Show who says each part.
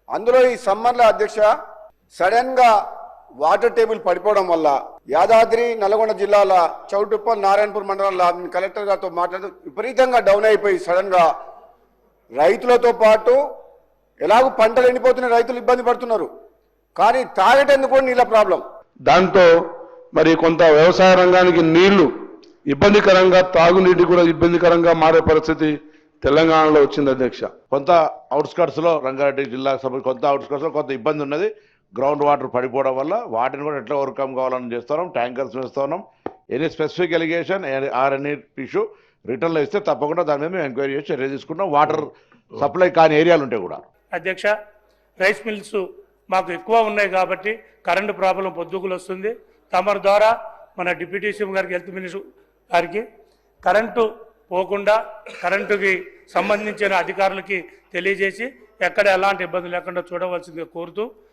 Speaker 1: అందులో ఈ సమ్మర్లో అధ్యక్ష సడన్ గా వాటర్ టేబుల్ పడిపోవడం వల్ల యాదాద్రి నల్గొండ జిల్లాల చౌటుప్పల్ నారాయణపూర్ మండలంలో కలెక్టర్ గారితో మాట్లాడుతూ విపరీతంగా డౌన్ అయిపోయి సడన్ గా రైతులతో పాటు ఎలాగో పంటలు ఎండిపోతున్న రైతులు ఇబ్బంది పడుతున్నారు, కానీ తాగేటందుకు కూడా నీళ్ళ ప్రాబ్లం.
Speaker 2: దాంతో మరి కొంత వ్యవసాయ రంగానికి నీళ్లు ఇబ్బందికరంగా, తాగునీటి కూడా ఇబ్బందికరంగా మారే పరిస్థితి తెలంగాణలో వచ్చింది అధ్యక్ష.
Speaker 3: కొంత అవుట్స్కట్స్ లో రంగారెడ్డి జిల్లా కొంత అవుట్స్కట్స్ లో కొంత ఇబ్బంది ఉన్నది. గ్రౌండ్ వాటర్ పడిపోవడం వల్ల వాటిని కూడా ఎట్లా ఓవర్కమ్ కావాలని చేస్తున్నాం. ట్యాంకర్స్ వేస్తున్నాం. Any specific allegation or any issue రిటర్న్లో ఇస్తే తప్పకుండా దాని మీద మేము ఎంక్వైరీ చేసి చర్య తీసుకుంటాం. వాటర్ సప్లై కాని ఏరియాలు ఉంటాయి కూడా.
Speaker 4: అధ్యక్ష, రైస్ మిల్స్ మాకు ఎక్కువ ఉన్నాయి కాబట్టి కరెంటు ప్రాబ్లం పొద్దుగులు వస్తుంది. తమరి ద్వారా మన డిప్యూటీ సీఎం గారికి, హెల్త్ మినిస్టర్ గారికి కరెంటు పోకుండా కరెంటుకి సంబంధించిన అధికారులకి తెలియజేసి ఎక్కడ ఎలాంటి ఇబ్బంది లేకుండా చూడవలసిందిగా కోరుతూ